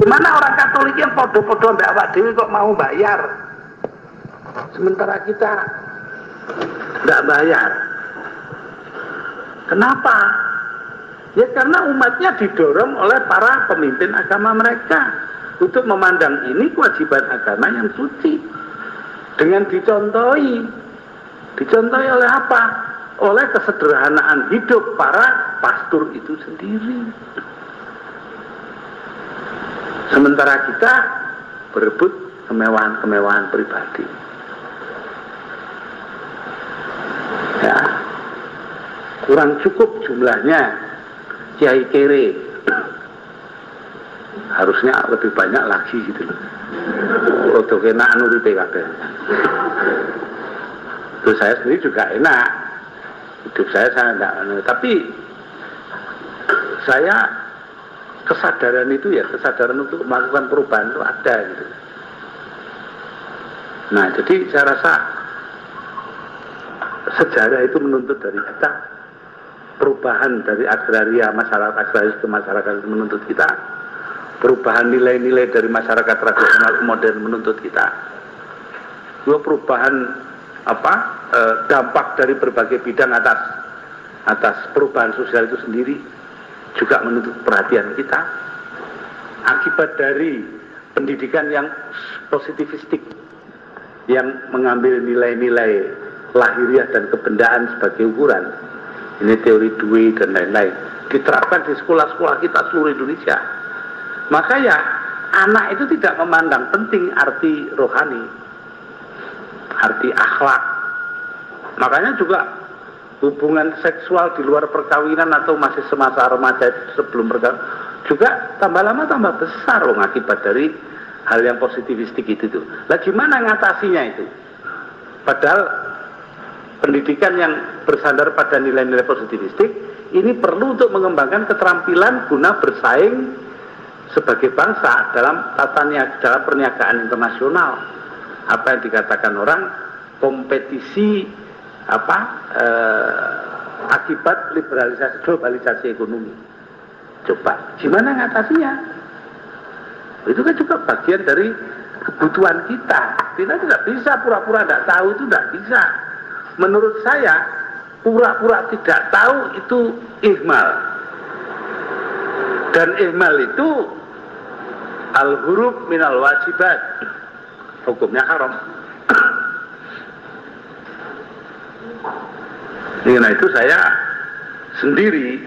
Gimana orang Katolik yang podo-podo mbak awak dewi kok mau bayar, sementara kita nggak bayar? Kenapa? Ya karena umatnya didorong oleh para pemimpin agama mereka untuk memandang ini kewajiban agama yang suci, dengan dicontohi oleh apa? Oleh kesederhanaan hidup para pastor itu sendiri. Sementara kita berebut kemewahan-kemewahan pribadi. Ya, kurang cukup jumlahnya kiai kere, harusnya lebih banyak lagi gitu loh. Untuk kena nuri PKB. Itu saya sendiri juga enak, hidup saya enggak, tapi saya kesadaran itu ya, kesadaran untuk melakukan perubahan itu ada gitu. Nah, jadi saya rasa sejarah itu menuntut dari kita perubahan dari agraria, masyarakat agraris ke masyarakat itu menuntut kita perubahan nilai-nilai dari masyarakat tradisional ke modern menuntut kita juga perubahan dampak dari berbagai bidang atas perubahan sosial itu sendiri juga menuntut perhatian kita. Akibat dari pendidikan yang positivistik yang mengambil nilai-nilai lahiriah dan kebendaan sebagai ukuran, ini teori Dewey dan lain-lain, diterapkan di sekolah-sekolah kita seluruh Indonesia, maka ya anak itu tidak memandang penting arti rohani, arti akhlak. Makanya juga hubungan seksual di luar perkawinan atau masih semasa remaja sebelum perkawinan juga tambah lama tambah besar loh, akibat dari hal yang positivistik itu tuh. Lah gimana ngatasinya itu? Padahal pendidikan yang bersandar pada nilai-nilai positivistik ini perlu untuk mengembangkan keterampilan guna bersaing sebagai bangsa dalam dalam perniagaan internasional. Apa yang dikatakan orang kompetisi akibat liberalisasi globalisasi ekonomi. Coba gimana ngatasinya? Itu kan juga bagian dari kebutuhan kita. Kita tidak bisa pura-pura tidak tahu, itu tidak bisa. Menurut saya pura-pura tidak tahu itu ihmal, dan ihmal itu al-huruf minal wajibat, hukumnya haram. Karena itu saya sendiri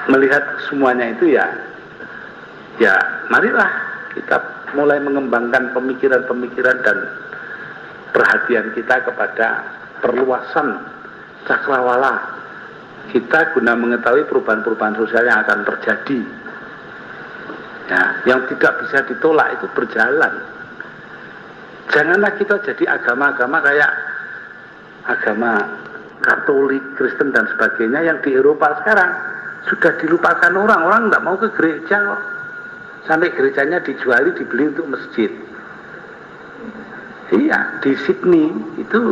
melihat semuanya itu ya marilah kita mulai mengembangkan pemikiran-pemikiran dan perhatian kita kepada perluasan cakrawala kita guna mengetahui perubahan-perubahan sosial yang akan terjadi. Ya, yang tidak bisa ditolak itu berjalan. Janganlah kita jadi agama-agama kayak agama Katolik, Kristen dan sebagainya yang di Eropa sekarang sudah dilupakan orang nggak mau ke gereja kok. Sampai gerejanya dijuali, dibeli untuk masjid. Iya, di Sydney itu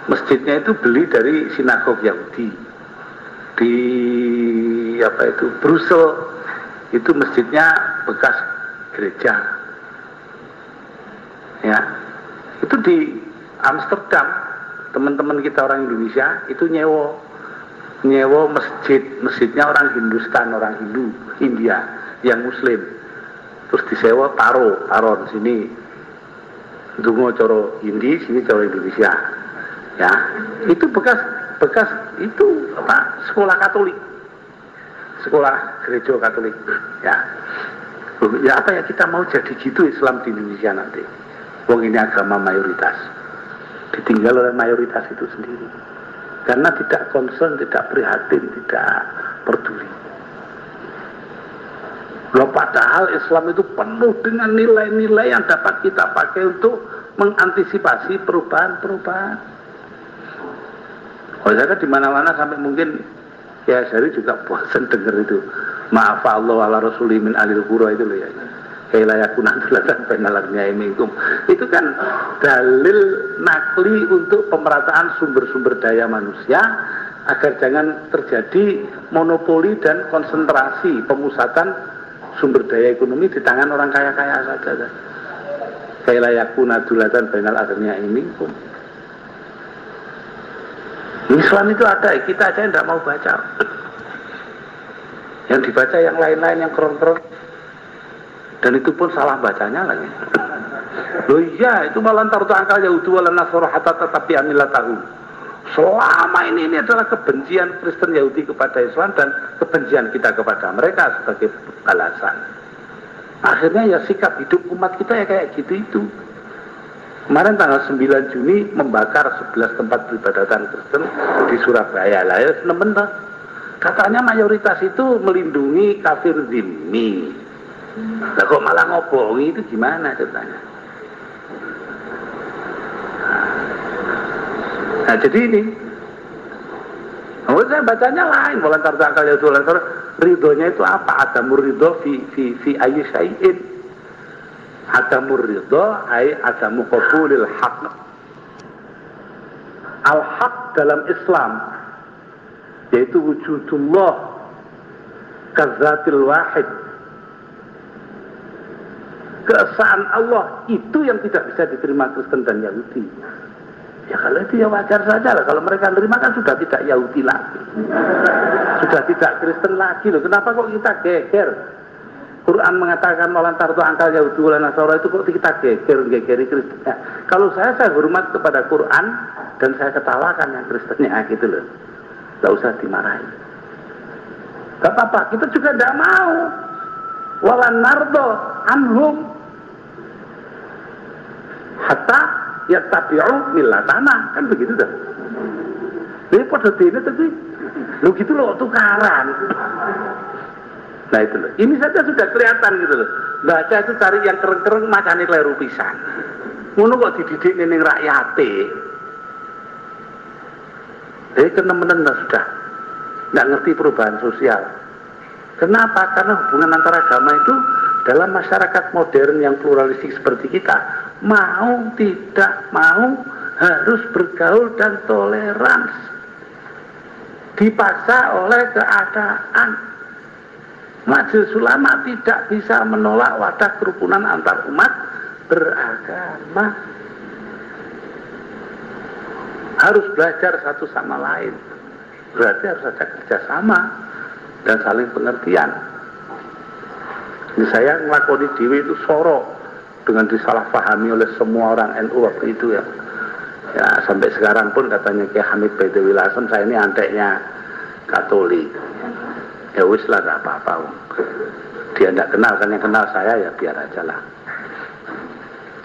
masjidnya itu beli dari sinagog Yahudi. Di Brussels itu masjidnya bekas gereja. Ya, itu di Amsterdam teman-teman kita orang Indonesia itu nyewa masjidnya orang Hindustan, orang India yang Muslim, terus disewa taruh di sini dungo coro Hindi, sini coro Indonesia. Ya, itu bekas itu sekolah Katolik, sekolah gereja Katolik. Ya, apa ya kita mau jadi gitu Islam di Indonesia nanti? Wong ini agama mayoritas, ditinggal oleh mayoritas itu sendiri, karena tidak concern, tidak prihatin, tidak peduli. Loh, padahal Islam itu penuh dengan nilai-nilai yang dapat kita pakai untuk mengantisipasi perubahan-perubahan. Oh, saya kan di mana-mana sampai mungkin ya saya juga bosan dengar itu. Maaf Allah ala rasuli min alil qura itu loh ya. Kailayakuna tulatan penalarnya minkum. Itu kan dalil nakli untuk pemerataan sumber-sumber daya manusia agar jangan terjadi monopoli dan konsentrasi pemusatan sumber daya ekonomi di tangan orang kaya-kaya saja. Kayak layakuna dulatan bainal akhirnya ini. Islam itu ada, kita aja yang tidak mau baca. Yang dibaca yang lain-lain yang keren-keren. Dan itu pun salah bacanya lagi. Loh iya, itu malah antar angkal Yahudi wala Nasara hatta tetapi amilatahu. Selama ini adalah kebencian Kristen Yahudi kepada Islam dan kebencian kita kepada mereka sebagai balasan. Akhirnya ya sikap hidup umat kita ya kayak gitu itu. Kemarin tanggal 9 Juni membakar 11 tempat peribadatan Kristen di Surabaya lah ya, benar. Katanya mayoritas itu melindungi kafir zimmi. Nah kok malah ngobongi itu gimana ceritanya? Nah jadi ini, saya bacanya lain. Walantar tangkal ya walantar ridhonya itu apa? Adamur ridho fi ayyi syai'in. Adamur ridho ay adamu qabulil haq. Al haq dalam Islam yaitu wujudullah kazatil wahid. Keesaan Allah itu yang tidak bisa diterima Kristen dan Yahudi. Ya kalau itu ya wajar saja lah. Kalau mereka menerima kan sudah tidak Yahudi lagi, sudah tidak Kristen lagi loh. Kenapa kok kita geger? Quran mengatakan malantar tu angkal Yahudi wala Nasara, itu kok kita gegeri Kristen. Ya, kalau saya hormat kepada Quran dan saya ketawakan yang Kristennya gitu loh. Gak usah dimarahin. Gak apa-apa, kita juga tidak mau. Walan nardo anhum hatta yattabi'u millatana, kan begitu dah. Ini pada dene tapi lo gitu loh tukaran. Nah itu loh. Ini saja sudah kelihatan gitu loh. Baca itu cari yang keren-keren macane kleru pisan. Ngono kok dididik ning rakyate. Kenemen sudah. Enggak ngerti perubahan sosial. Kenapa? Karena hubungan antara agama itu dalam masyarakat modern yang pluralistik seperti kita, mau tidak mau harus bergaul dan toleransi. Dipaksa oleh keadaan. Majelis Ulama tidak bisa menolak wadah kerukunan antar umat beragama. Harus belajar satu sama lain. Berarti harus ada kerjasama dan saling pengertian. Ini saya ngelakoni diri itu sorok dengan disalahpahami oleh semua orang NU waktu itu ya. Ya sampai sekarang pun katanya Kiai Hamid Baidawi Lasem, saya ini anteknya Katolik. Ya wis lah gak apa-apa. Dia tidak kenal kan, yang kenal saya ya biar aja lah.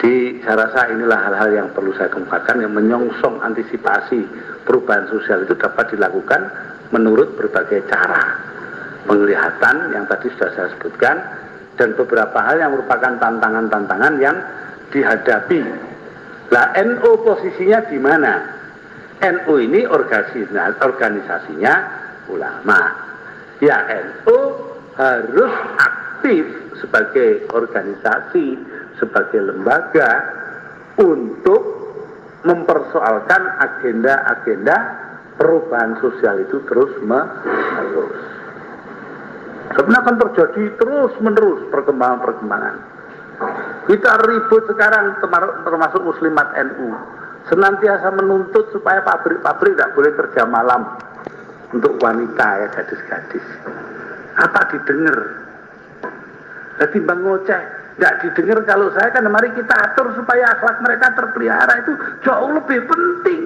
Saya rasa inilah hal-hal yang perlu saya kemukakan, yang menyongsong antisipasi perubahan sosial itu dapat dilakukan menurut berbagai cara. Penglihatan yang tadi sudah saya sebutkan dan beberapa hal yang merupakan tantangan-tantangan yang dihadapi. Lah NU posisinya di mana? NU ini organisasinya ulama. Ya NU harus aktif sebagai organisasi, sebagai lembaga untuk mempersoalkan agenda-agenda perubahan sosial itu terus menerus. Sebenarnya akan terjadi terus-menerus perkembangan-perkembangan. Kita ribut sekarang termasuk muslimat NU. Senantiasa menuntut supaya pabrik-pabrik tidak boleh kerja malam untuk wanita ya, gadis-gadis. Apa didengar? Jadi bang ngoceh, nggak didengar. Kalau saya kan mari kita atur supaya akhlak mereka terpelihara, itu jauh lebih penting.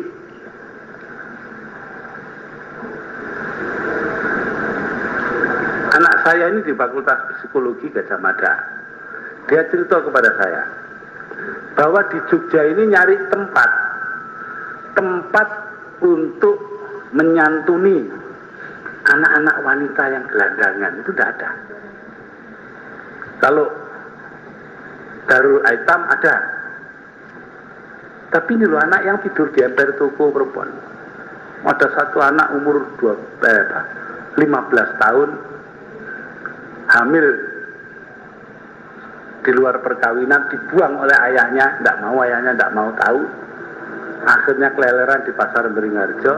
Anak saya ini di Fakultas Psikologi Gajah Mada, dia cerita kepada saya bahwa di Jogja ini nyari tempat untuk menyantuni anak-anak wanita yang gelandangan itu tidak ada. Kalau Darul Aitam ada, tapi ini loh anak yang tidur di emper toko perempuan. Ada satu anak umur 15 tahun hamil di luar perkawinan, dibuang oleh ayahnya, ayahnya tidak mau tahu. Akhirnya keleleran di pasar Beringharjo.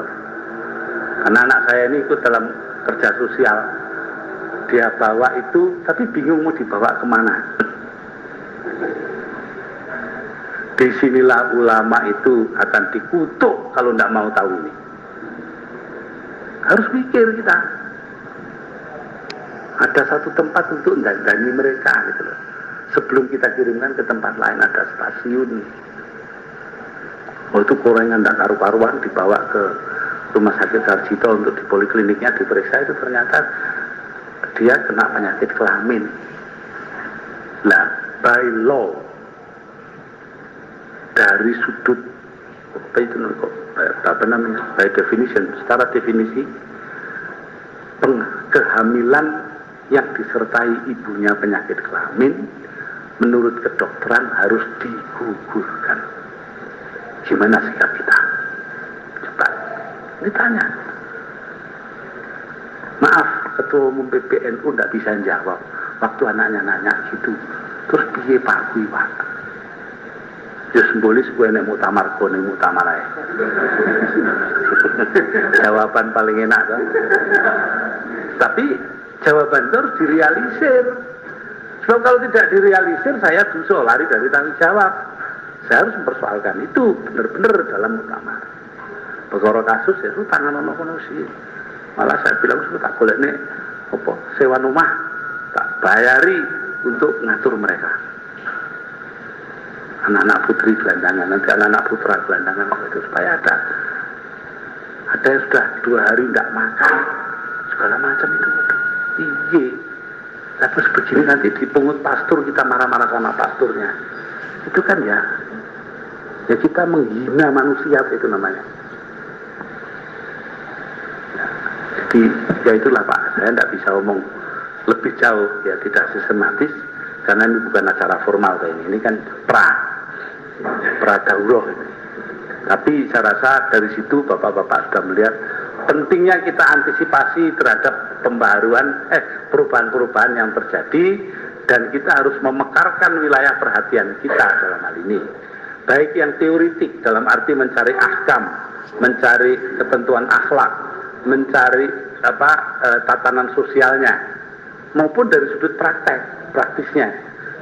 Karena anak saya ini ikut dalam kerja sosial, dia bawa itu, tapi bingung mau dibawa kemana. Disinilah ulama itu akan dikutuk kalau tidak mau tahu ini. Harus mikir kita. Ada satu tempat untuk dandani mereka gitu loh. Sebelum kita kirimkan ke tempat lain ada stasiun. Oh itu korengan tidak karu-karuan dibawa ke rumah sakit Sarjito untuk di polikliniknya diperiksa, itu ternyata dia kena penyakit kelamin. Nah, by law, dari sudut apa namanya, by definition, secara definisi kehamilan yang disertai ibunya penyakit kelamin menurut kedokteran harus digugurkan. Gimana sikap kita? Coba ditanya. Maaf, ketua umum PBNU tidak bisa jawab waktu anaknya nanya gitu. Terus piye Pak kuwi Pak? Ya simbolis gue nek muktamar kone muktamar ae. Jawaban paling enak kan? Tapi jawaban itu harus direalisir. Sebab kalau tidak direalisir saya dosa, lari dari tanggung jawab. Saya harus mempersoalkan itu benar-benar dalam muktamar. Perkara kasus ya tangan ono sih. Malah saya bilang sudah tak boleh nih apa sewa rumah tak bayari untuk ngatur mereka. Anak-anak putri gelandangan, nanti anak-anak putra gelandangan itu supaya ada yang sudah 2 hari tidak makan segala macam itu. Iya. Terus begini nanti dipungut pastur, kita marah-marah sama pasturnya. Itu kan ya kita menghina manusia itu namanya. Jadi ya itulah Pak, saya tidak bisa ngomong lebih jauh, ya tidak sistematis karena ini bukan acara formal kayak ini kan pra daurah ini. Tapi saya rasa dari situ bapak-bapak sudah melihat pentingnya kita antisipasi terhadap perubahan-perubahan yang terjadi, dan kita harus memekarkan wilayah perhatian kita dalam hal ini. Baik yang teoritik dalam arti mencari ahkam, mencari ketentuan akhlak, mencari tatanan sosialnya, maupun dari sudut praktisnya.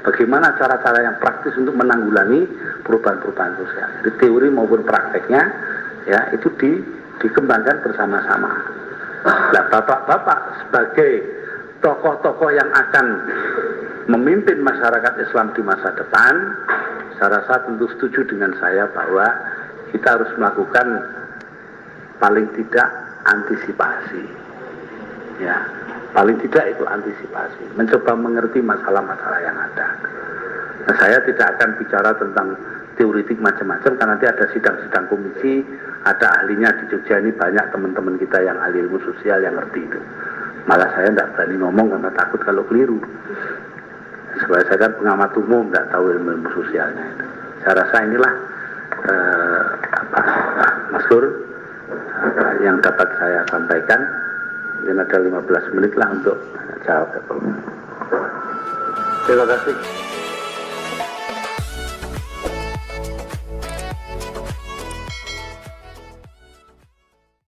Bagaimana cara-cara yang praktis untuk menanggulangi perubahan-perubahan sosial. Di teori maupun prakteknya, ya itu dikembangkan bersama-sama. Nah, bapak-bapak sebagai tokoh-tokoh yang akan memimpin masyarakat Islam di masa depan, saya rasa tentu setuju dengan saya bahwa kita harus melakukan paling tidak antisipasi, ya paling tidak itu antisipasi, mencoba mengerti masalah-masalah yang ada. Nah, saya tidak akan bicara tentang teoritik macam-macam karena nanti ada sidang-sidang komisi, ada ahlinya di Jogja ini banyak teman-teman kita yang ahli ilmu sosial yang ngerti itu. Malah saya tidak berani ngomong karena takut kalau keliru. Sebab saya kan pengamat umum, tidak tahu ilmu sosialnya itu. Saya rasa inilah Mas Gur yang dapat saya sampaikan. Mungkin ada 15 menit lah untuk jawab. Terima kasih.